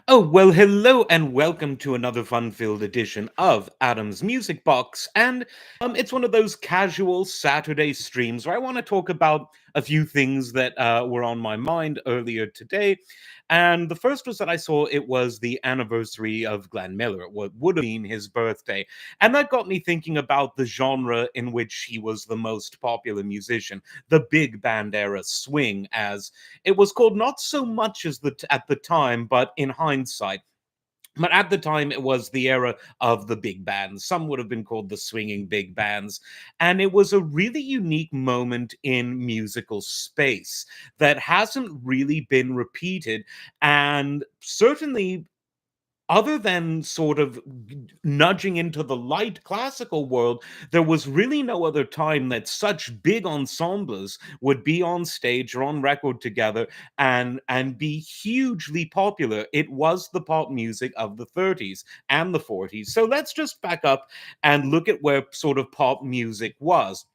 Oh, well, hello and welcome to another fun filled edition of Adam's Music Box. And it's one of those casual Saturday streams where I want to talk about a few things that were on my mind earlier today. And the first was that I saw it was the anniversary of Glenn Miller, what would have been his birthday. And that got me thinking about the genre in which he was the most popular musician, the big band era swing, as it was called, not so much as at the time, but in hindsight. But at the time, it was the era of the big bands. Some would have been called the swinging big bands. And it was a really unique moment in musical space that hasn't really been repeated. And certainly, other than sort of nudging into the light classical world, there was really no other time that such big ensembles would be on stage or on record together and be hugely popular. It was the pop music of the 30s and the 40s. So let's just back up and look at where sort of pop music was.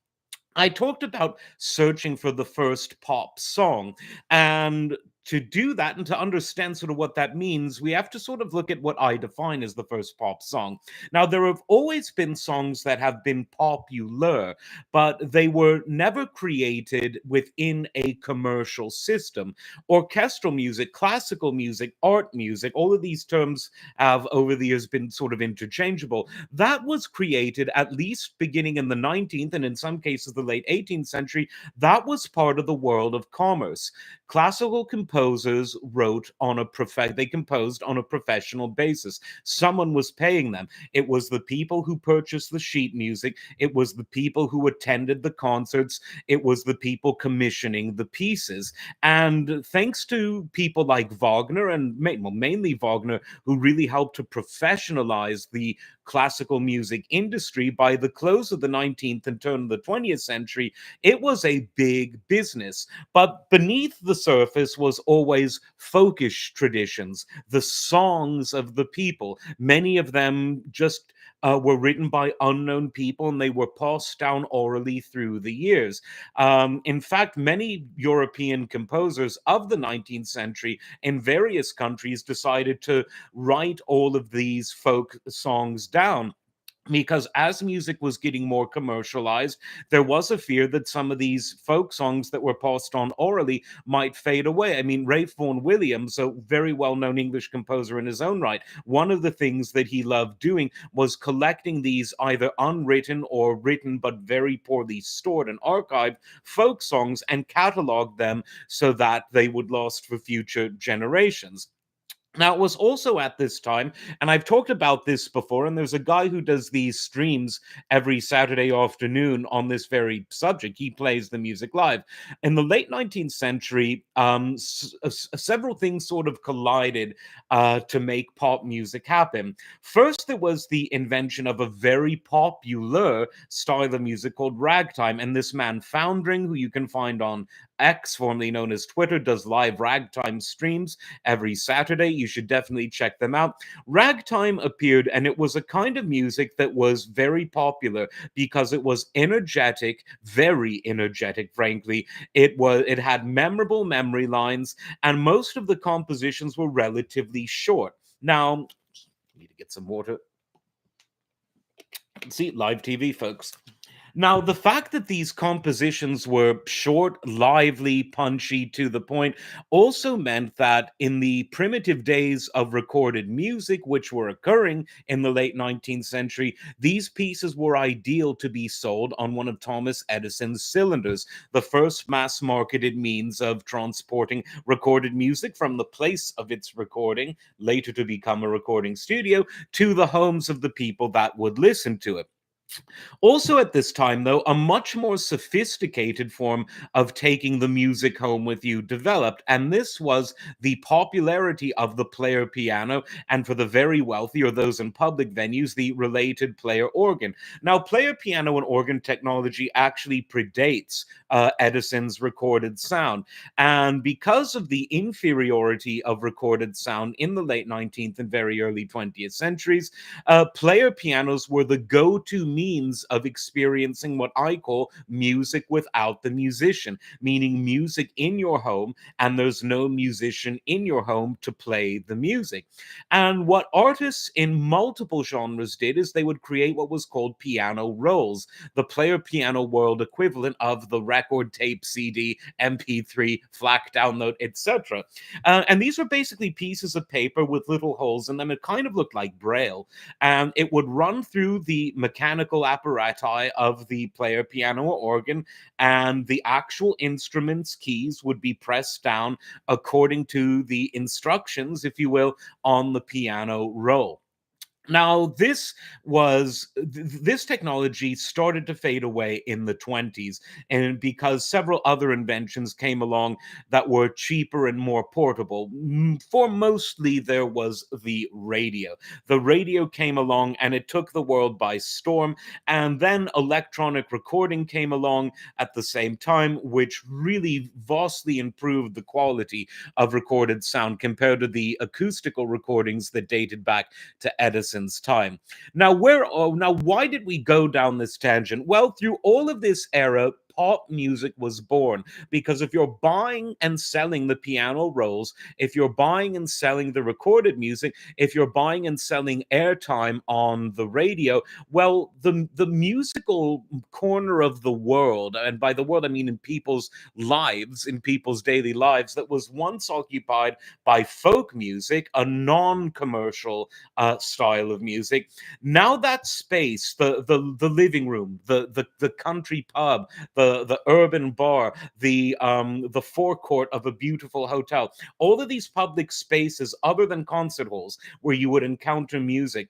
I talked about searching for the first pop song. And to do that and to understand sort of what that means, we have to sort of look at what I define as the first pop song. Now, there have always been songs that have been popular, but they were never created within a commercial system. Orchestral music, classical music, art music, all of these terms have over the years been sort of interchangeable. That was created at least beginning in the 19th and in some cases the late 18th century. That was part of the world of commerce. Classical composers they composed on a professional basis. Someone was paying them. It was the people who purchased the sheet music. It was the people who attended the concerts. It was the people commissioning the pieces. And thanks to people like Wagner and mainly Wagner, who really helped to professionalize the classical music industry, by the close of the 19th and turn of the 20th century, it was a big business. But beneath the surface was always folkish traditions, the songs of the people. Many of them just were written by unknown people and they were passed down orally through the years. In fact, many European composers of the 19th century in various countries decided to write all of these folk songs down, because as music was getting more commercialized, there was a fear that some of these folk songs that were passed on orally might fade away. I mean, Ralph Vaughan Williams, a very well-known English composer in his own right, one of the things that he loved doing was collecting these either unwritten or written but very poorly stored and archived folk songs and catalog them so that they would last for future generations. Now, it was also at this time, and I've talked about this before, and there's a guy who does these streams every Saturday afternoon on this very subject. He plays the music live. In the late 19th century, several things sort of collided to make pop music happen. First, there was the invention of a very popular style of music called ragtime, and this man Foundering, who you can find on X, formerly known as Twitter, does live ragtime streams every Saturday. You should definitely check them out. Ragtime appeared, and it was a kind of music that was very popular because it was energetic, very energetic, frankly. It had memorable memory lines, and most of the compositions were relatively short. Now, I need to get some water. See, live TV, folks. Now, the fact that these compositions were short, lively, punchy, to the point, also meant that in the primitive days of recorded music, which were occurring in the late 19th century, these pieces were ideal to be sold on one of Thomas Edison's cylinders, the first mass marketed means of transporting recorded music from the place of its recording, later to become a recording studio, to the homes of the people that would listen to it. Also, at this time, though, a much more sophisticated form of taking the music home with you developed, and this was the popularity of the player piano, and for the very wealthy or those in public venues, the related player organ. Now, player piano and organ technology actually predates Edison's recorded sound, and because of the inferiority of recorded sound in the late 19th and very early 20th centuries, player pianos were the go to means of experiencing what I call music without the musician, meaning music in your home, and there's no musician in your home to play the music. And what artists in multiple genres did is they would create what was called piano rolls, the player piano world equivalent of the record, tape, CD, MP3, FLAC download, etc. And these were basically pieces of paper with little holes in them. It kind of looked like Braille. And it would run through the mechanical apparati of the player piano or organ, and the actual instrument's keys would be pressed down according to the instructions, if you will, on the piano roll. Now, this technology started to fade away in the 20s, and because several other inventions came along that were cheaper and more portable. For mostly, there was the radio. The radio came along and it took the world by storm. And then electronic recording came along at the same time, which really vastly improved the quality of recorded sound compared to the acoustical recordings that dated back to Edison's time. Now why did we go down this tangent? Well, through all of this era, pop music was born, because if you're buying and selling the piano rolls, if you're buying and selling the recorded music, if you're buying and selling airtime on the radio, well, the musical corner of the world, and by the world I mean in people's lives, in people's daily lives, that was once occupied by folk music, a non-commercial style of music. Now that space, the living room, the country pub, the urban bar, the forecourt of a beautiful hotel, all of these public spaces, other than concert halls, where you would encounter music,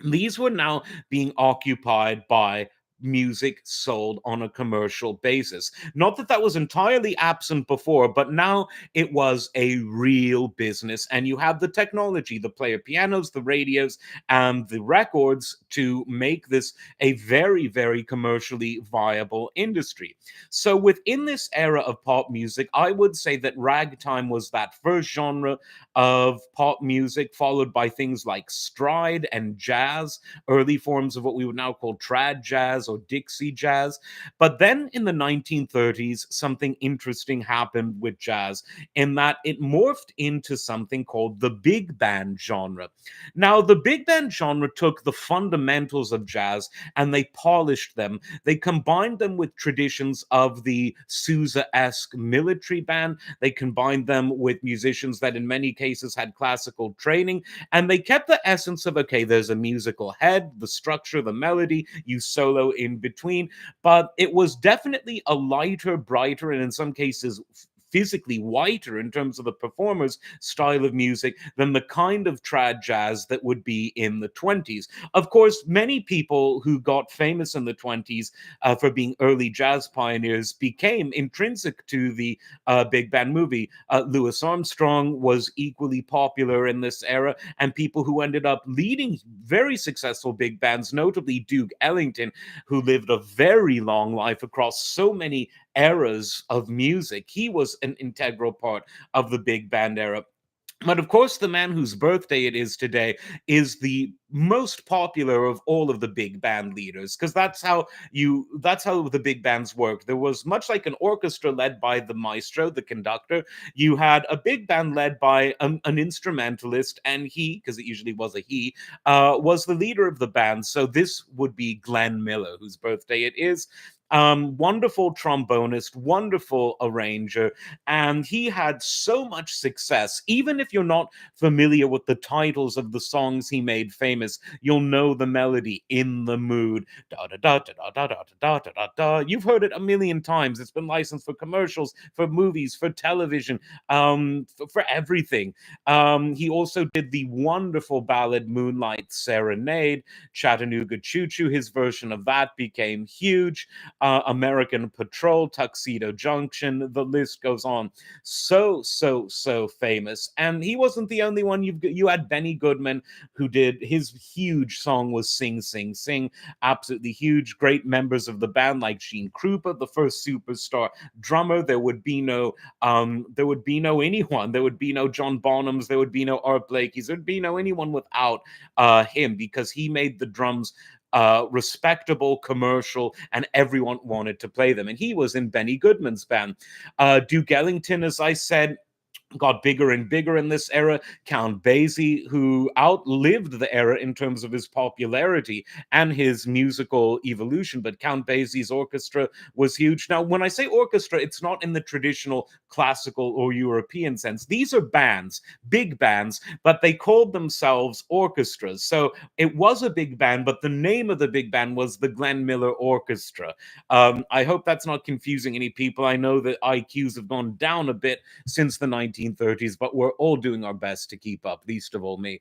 these were now being occupied by music sold on a commercial basis. Not that that was entirely absent before, but now it was a real business. And you have the technology, the player pianos, the radios, and the records to make this a very, very commercially viable industry. So within this era of pop music, I would say that ragtime was that first genre of pop music, followed by things like stride and jazz, early forms of what we would now call trad jazz or Dixie jazz. But then in the 1930s, something interesting happened with jazz, in that it morphed into something called the big band genre. Now, the big band genre took the fundamentals of jazz and they polished them. They combined them with traditions of the Sousa-esque military band. They combined them with musicians that in many cases had classical training, and they kept the essence of, okay, there's a musical head, the structure, the melody, you solo in between, but it was definitely a lighter, brighter, and in some cases physically whiter in terms of the performer's style of music than the kind of trad jazz that would be in the 20s. Of course, many people who got famous in the 20s for being early jazz pioneers became intrinsic to the big band movie. Louis Armstrong was equally popular in this era, and people who ended up leading very successful big bands, notably Duke Ellington, who lived a very long life across so many eras of music. He was an integral part of the big band era. But of course, the man whose birthday it is today is the most popular of all of the big band leaders, because that's how the big bands worked. There was, much like an orchestra led by the maestro, the conductor, you had a big band led by an instrumentalist, and he, because it usually was a he, was the leader of the band. So this would be Glenn Miller, whose birthday it is. Wonderful trombonist, wonderful arranger, and he had so much success. Even if you're not familiar with the titles of the songs he made famous, you'll know the melody, In the Mood, da da da da da da da da da da da. You've heard it a million times. It's been licensed for commercials, for movies, for television, for everything. He also did the wonderful ballad Moonlight Serenade, Chattanooga Choo Choo. His version of that became huge. American Patrol, Tuxedo Junction, the list goes on. So famous. And he wasn't the only one. You had Benny Goodman, who did, his huge song was Sing Sing Sing, absolutely huge. Great members of the band like Gene Krupa, the first superstar drummer. There would be no anyone. There would be no John Bonhams. There would be no Art Blakey's. There would be no anyone without him, because he made the drums respectable, commercial, and everyone wanted to play them. And he was in Benny Goodman's band. Duke Ellington, as I said, got bigger and bigger in this era. Count Basie, who outlived the era in terms of his popularity and his musical evolution, but Count Basie's orchestra was huge. Now, when I say orchestra, it's not in the traditional classical or European sense. These are bands, big bands, but they called themselves orchestras. So it was a big band, but the name of the big band was the Glenn Miller Orchestra. I hope that's not confusing any people. I know that IQs have gone down a bit since the 1930s, but we're all doing our best to keep up, least of all me.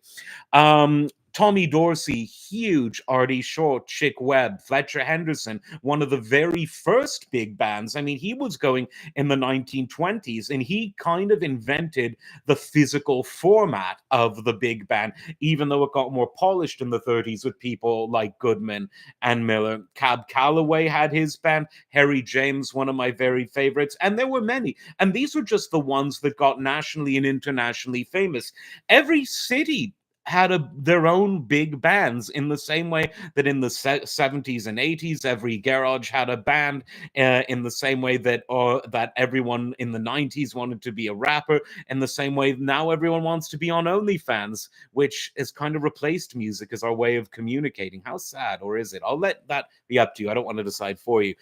Tommy Dorsey, huge. Artie Shaw, Chick Webb, Fletcher Henderson, one of the very first big bands. I mean, he was going in the 1920s, and he kind of invented the physical format of the big band, even though it got more polished in the 30s with people like Goodman and Miller. Cab Calloway had his band, Harry James, one of my very favorites, and there were many. And these were just the ones that got nationally and internationally famous. Every city had their own big bands, in the same way that in the 70s and 80s every garage had a band, in the same way that that everyone in the 90s wanted to be a rapper, in the same way now everyone wants to be on OnlyFans, which has kind of replaced music as our way of communicating. How sad, or is it? I'll let that be up to you. I don't want to decide for you.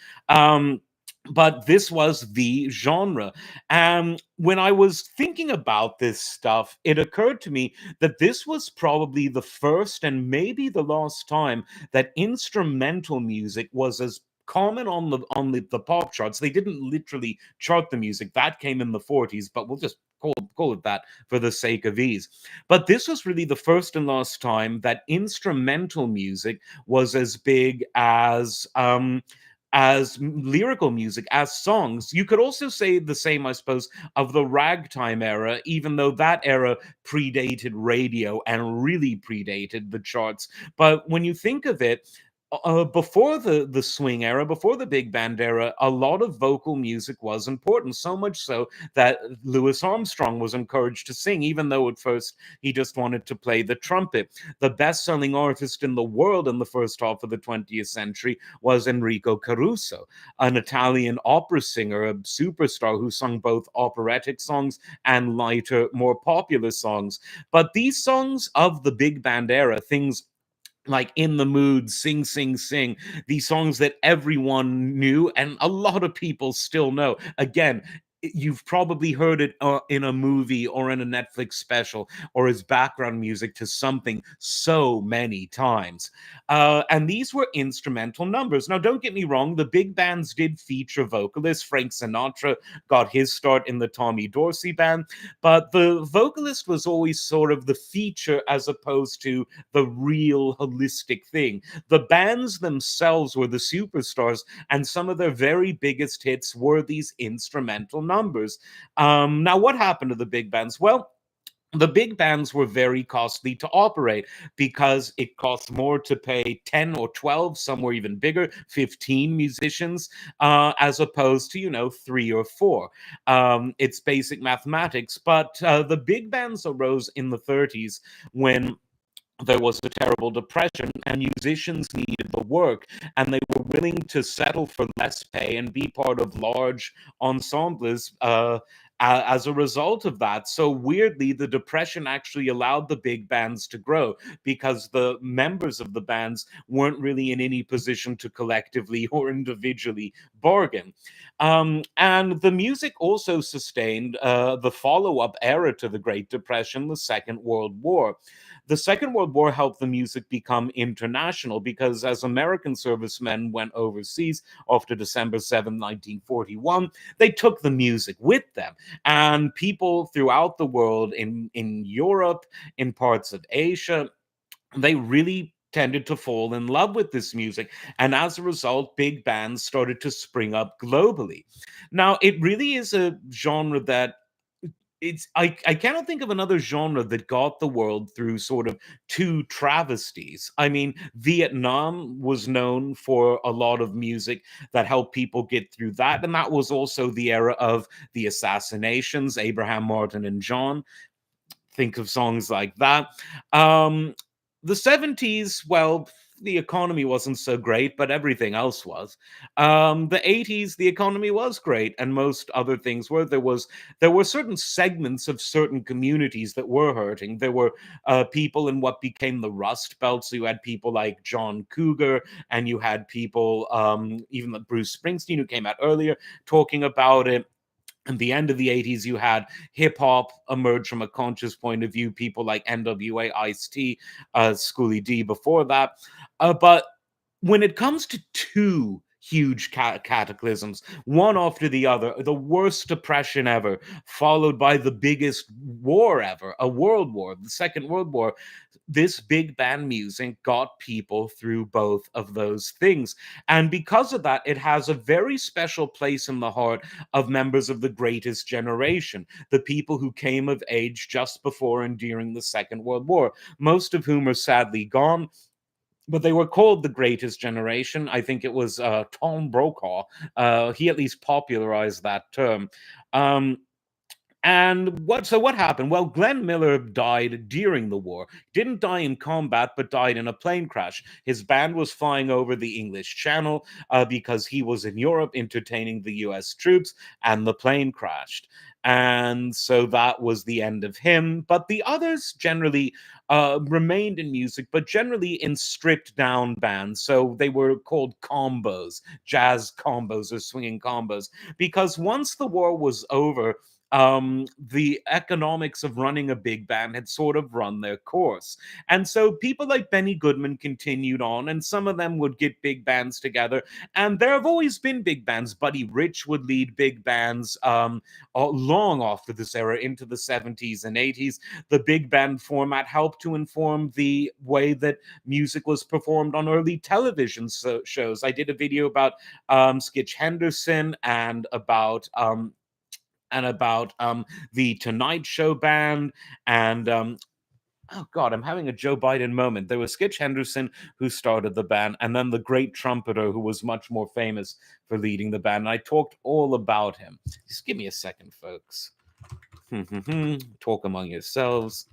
But this was the genre. When I was thinking about this stuff, it occurred to me that this was probably the first and maybe the last time that instrumental music was as common on the pop charts. They didn't literally chart the music. That came in the 40s, but we'll just call it that for the sake of ease. But this was really the first and last time that instrumental music was as big as lyrical music, as songs. You could also say the same, I suppose, of the ragtime era, even though that era predated radio and really predated the charts. But when you think of it, before the swing era, before the big band era, a lot of vocal music was important, so much so that Louis Armstrong was encouraged to sing, even though at first he just wanted to play the trumpet. The best-selling artist in the world in the first half of the 20th century was Enrico Caruso, an Italian opera singer, a superstar who sung both operatic songs and lighter, more popular songs. But these songs of the big band era, things like In the Mood, Sing, Sing, Sing, these songs that everyone knew and a lot of people still know. Again, you've probably heard it in a movie or in a Netflix special or as background music to something so many times. And these were instrumental numbers. Now, don't get me wrong, the big bands did feature vocalists. Frank Sinatra got his start in the Tommy Dorsey band, but the vocalist was always sort of the feature as opposed to the real holistic thing. The bands themselves were the superstars, and some of their very biggest hits were these instrumental numbers. Now, what happened to the big bands? Well, the big bands were very costly to operate because it costs more to pay 10 or 12, some were even bigger, 15 musicians, as opposed to, 3 or 4. It's basic mathematics. But the big bands arose in the 30s when there was a terrible depression and musicians needed the work, and they were willing to settle for less pay and be part of large ensembles as a result of that. So weirdly, the depression actually allowed the big bands to grow because the members of the bands weren't really in any position to collectively or individually bargain. And the music also sustained the follow-up era to the Great Depression, the Second World War. The Second World War helped the music become international because as American servicemen went overseas after December 7, 1941, they took the music with them. And people throughout the world, in Europe, in parts of Asia, they really tended to fall in love with this music. And as a result, big bands started to spring up globally. Now, it really is a genre that I cannot think of another genre that got the world through sort of two travesties. I mean, Vietnam was known for a lot of music that helped people get through that, and that was also the era of the assassinations, Abraham, Martin, and John. Think of songs like that. The 70s, well, the economy wasn't so great, but everything else was. The 80s, the economy was great, and most other things were. There were certain segments of certain communities that were hurting. There were people in what became the Rust Belt. So you had people like John Cougar, and you had people, even like Bruce Springsteen, who came out earlier, talking about it. At the end of the 80s, you had hip hop emerge from a conscious point of view, people like NWA, Ice T, Schoolie D before that. But when it comes to two huge cataclysms, one after the other, the worst depression ever, followed by the biggest war ever, a world war, the Second World War, this big band music got people through both of those things. And because of that, it has a very special place in the heart of members of the greatest generation, the people who came of age just before and during the Second World War, most of whom are sadly gone, but they were called the greatest generation. I think it was Tom Brokaw. He at least popularized that term. Um, and what happened? Well, Glenn Miller died during the war. Didn't die in combat, but died in a plane crash. His band was flying over the English Channel because he was in Europe entertaining the U.S. troops, and the plane crashed. And so that was the end of him. But the others generally remained in music, but generally in stripped down bands. So they were called combos, jazz combos or swinging combos, because once the war was over, the economics of running a big band had sort of run their course. And so people like Benny Goodman continued on, and some of them would get big bands together. And there have always been big bands. Buddy Rich would lead big bands long after this era into the 70s and 80s. The big band format helped to inform the way that music was performed on early television shows. I did a video about Skitch Henderson and about the Tonight Show band, and oh God, I'm having a Joe Biden moment. There was Skitch Henderson who started the band, and then the great trumpeter who was much more famous for leading the band. And I talked all about him. Just give me a second, folks. Talk among yourselves.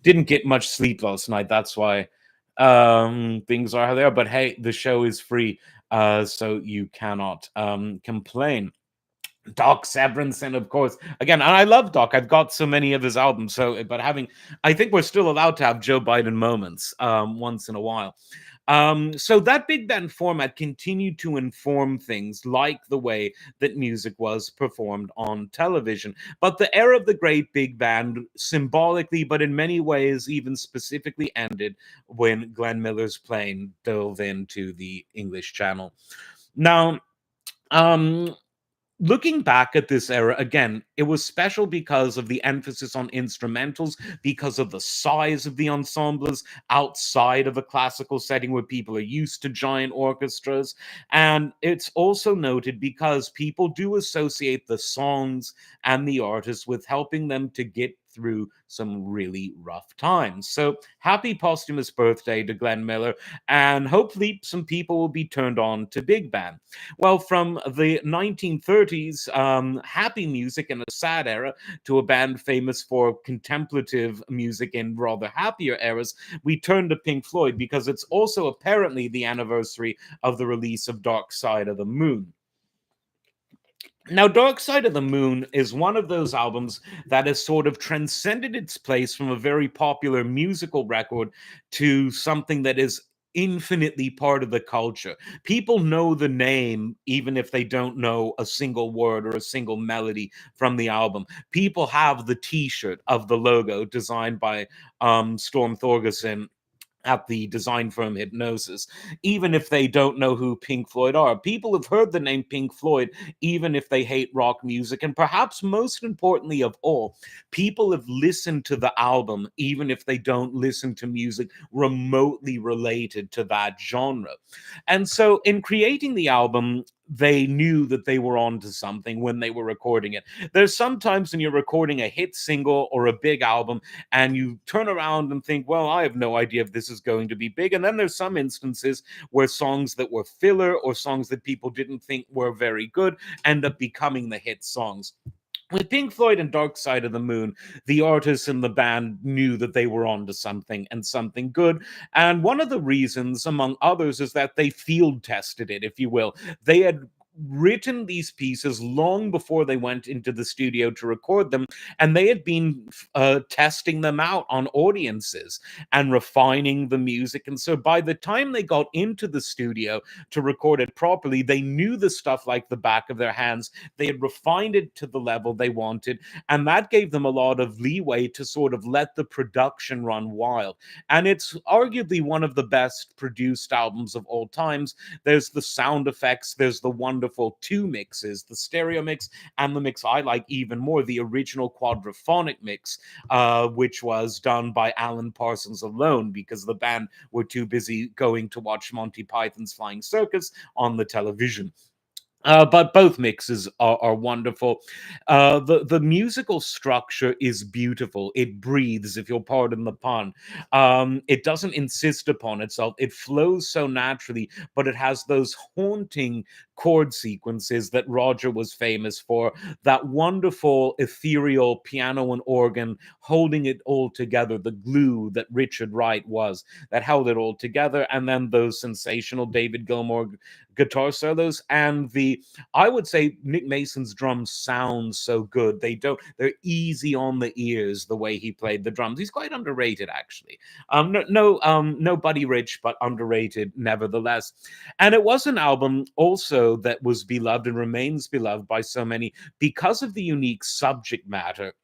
Didn't get much sleep last night. That's why things are how they are. But hey, the show is free, so you cannot complain. Doc Severinsen, of course. Again, and I love Doc. I've got so many of his albums. So, but I think we're still allowed to have Joe Biden moments once in a while. So that big band format continued to inform things like the way that music was performed on television. But the era of the great big band symbolically, but in many ways, even specifically ended when Glenn Miller's plane dove into the English Channel. Now, um, looking back at this era, again, it was special because of the emphasis on instrumentals, because of the size of the ensembles outside of a classical setting where people are used to giant orchestras. And it's also noted because people do associate the songs and the artists with helping them to get through some really rough times. So happy posthumous birthday to Glenn Miller, and hopefully some people will be turned on to big band. Well, from the 1930s, happy music in a sad era, to a band famous for contemplative music in rather happier eras, we turn to Pink Floyd because it's also apparently the anniversary of the release of Dark Side of the Moon. Now, Dark Side of the Moon is one of those albums that has sort of transcended its place from a very popular musical record to something that is infinitely part of the culture. People know the name even if they don't know a single word or a single melody from the album. People have the t-shirt of the logo designed by Storm Thorgerson at the design firm Hypnosis, even if they don't know who Pink Floyd are. People have heard the name Pink Floyd, even if they hate rock music. And perhaps most importantly of all, people have listened to the album, even if they don't listen to music remotely related to that genre. And so, in creating the album, they knew that they were onto something when they were recording it. There's sometimes when you're recording a hit single or a big album, and you turn around and think, well, I have no idea if this is going to be big. And then there's some instances where songs that were filler or songs that people didn't think were very good end up becoming the hit songs. With Pink Floyd and Dark Side of the Moon, the artists in the band knew that they were onto something and something good. And one of the reasons, among others, is that they field tested it, if you will. They had written these pieces long before they went into the studio to record them, and they had been testing them out on audiences and refining the music. And so by the time they got into the studio to record it properly, they knew the stuff like the back of their hands. They had refined it to the level they wanted, and that gave them a lot of leeway to sort of let the production run wild. And it's arguably one of the best produced albums of all times. There's the sound effects, there's the wonderful two mixes, the stereo mix and the mix I like even more, the original quadraphonic mix, which was done by Alan Parsons alone because the band were too busy going to watch Monty Python's Flying Circus on the television. But both mixes are wonderful. The musical structure is beautiful. It breathes, if you'll pardon the pun. It doesn't insist upon itself. It flows so naturally, but it has those haunting chord sequences that Roger was famous for. That wonderful ethereal piano and organ holding it all together. The glue that Richard Wright was that held it all together, and then those sensational David Gilmour guitar solos, and the I would say Nick Mason's drums sound so good. They're easy on the ears the way he played the drums. He's quite underrated actually. No Buddy Rich, but underrated nevertheless. And it was an album also that was beloved and remains beloved by so many because of the unique subject matter.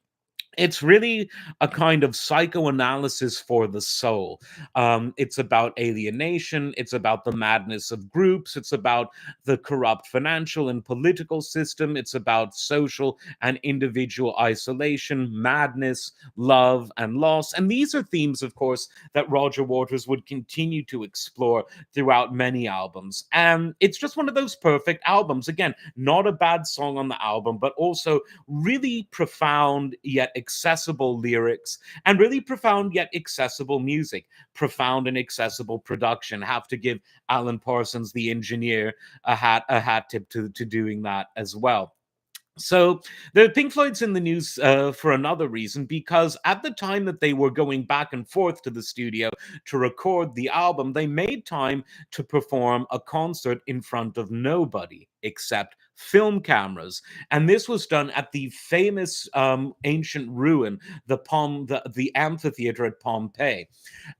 It's really a kind of psychoanalysis for the soul. It's about alienation. It's about the madness of groups. It's about the corrupt financial and political system. It's about social and individual isolation, madness, love, and loss. And these are themes, of course, that Roger Waters would continue to explore throughout many albums. And it's just one of those perfect albums. Again, not a bad song on the album, but also really profound yet accessible lyrics and really profound yet accessible music, profound and accessible production. Have to give Alan Parsons, the engineer, a hat tip to doing that as well. So the Pink Floyd's in the news for another reason, because at the time that they were going back and forth to the studio to record the album, they made time to perform a concert in front of nobody except film cameras. And this was done at the famous ancient ruin, the amphitheater at Pompeii.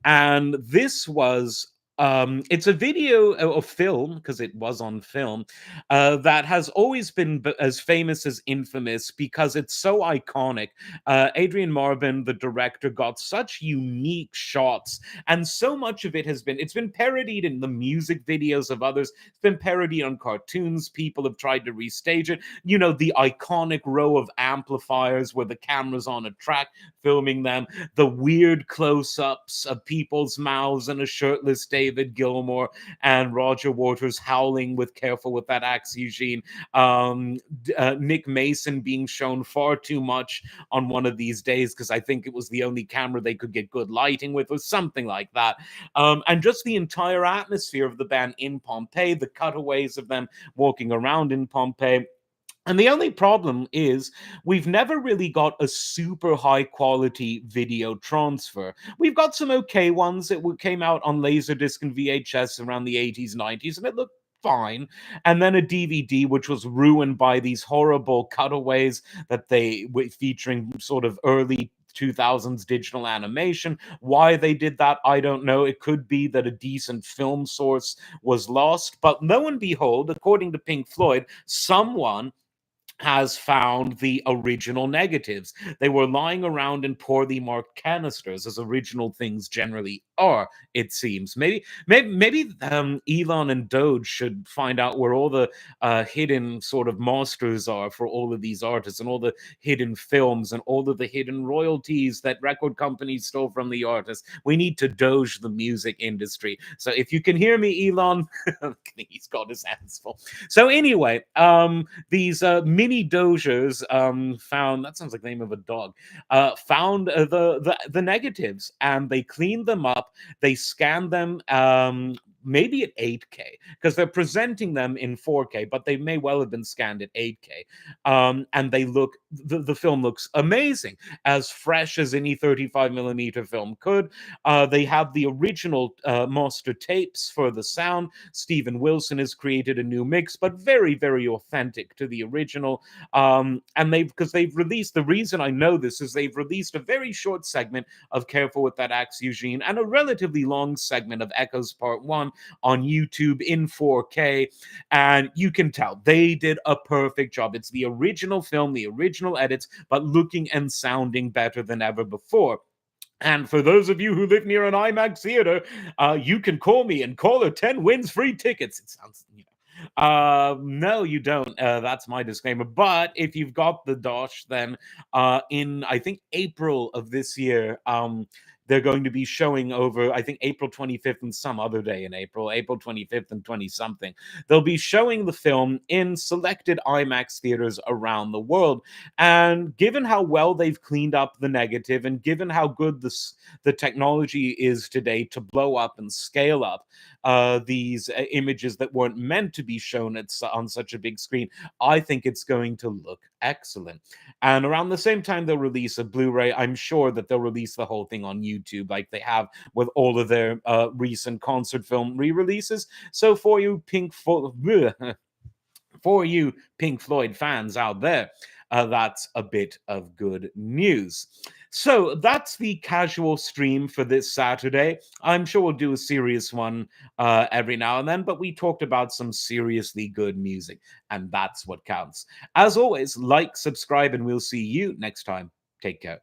And this was it's a video or film, because it was on film, that has always been as famous as infamous because it's so iconic. Adrian Marvin, the director, got such unique shots, and so much of it's been parodied in the music videos of others. It's been parodied on cartoons. People have tried to restage it. You know, the iconic row of amplifiers where the camera's on a track filming them, the weird close-ups of people's mouths and a shirtless David Gilmour, and Roger Waters howling with "Careful with that axe, Eugene." Nick Mason being shown far too much on one of these days because I think it was the only camera they could get good lighting with, or something like that. And just the entire atmosphere of the band in Pompeii, the cutaways of them walking around in Pompeii. And the only problem is we've never really got a super high quality video transfer. We've got some okay ones that came out on Laserdisc and VHS around the 80s, 90s, and it looked fine. And then a DVD, which was ruined by these horrible cutaways that featuring sort of early 2000s digital animation. Why they did that, I don't know. It could be that a decent film source was lost. But lo and behold, according to Pink Floyd, someone has found the original negatives. They were lying around in poorly marked canisters, as original things generally are, it seems. Maybe Elon and Doge should find out where all the hidden sort of masters are for all of these artists, and all the hidden films, and all of the hidden royalties that record companies stole from the artists. We need to Doge the music industry. So if you can hear me, Elon, he's got his hands full. So anyway, these mini dozers found, that sounds like the name of a dog, found the negatives, and they cleaned them up. They scanned them maybe at 8K, because they're presenting them in 4K, but they may well have been scanned at 8K. And the film looks amazing, as fresh as any 35 millimeter film could. They have the original master tapes for the sound. Steven Wilson has created a new mix, but very, very authentic to the original. And because they've released, the reason I know this is they've released a very short segment of Careful with That Axe, Eugene, and a relatively long segment of Echoes Part 1 on YouTube in 4K. And you can tell they did a perfect job. It's the original film, the original edits, but looking and sounding better than ever before. And for those of you who live near an IMAX theater, you can call me, and caller 10 wins free tickets. It sounds, no, you don't. That's my disclaimer. But if you've got the Dosh, then in, I think, April of this year, they're going to be showing over, I think, April 25th and some other day in April 25th and 20 something. They'll be showing the film in selected IMAX theaters around the world. And given how well they've cleaned up the negative, and given how good the technology is today to blow up and scale up these images that weren't meant to be shown on such a big screen, I think it's going to look excellent. And around the same time they'll release a Blu-ray, I'm sure that they'll release the whole thing on YouTube, like they have with all of their recent concert film re-releases. So for you for you Pink Floyd fans out there, that's a bit of good news. So that's the casual stream for this Saturday. I'm sure we'll do a serious one every now and then, but we talked about some seriously good music, and that's what counts. As always, like, subscribe, and we'll see you next time. Take care.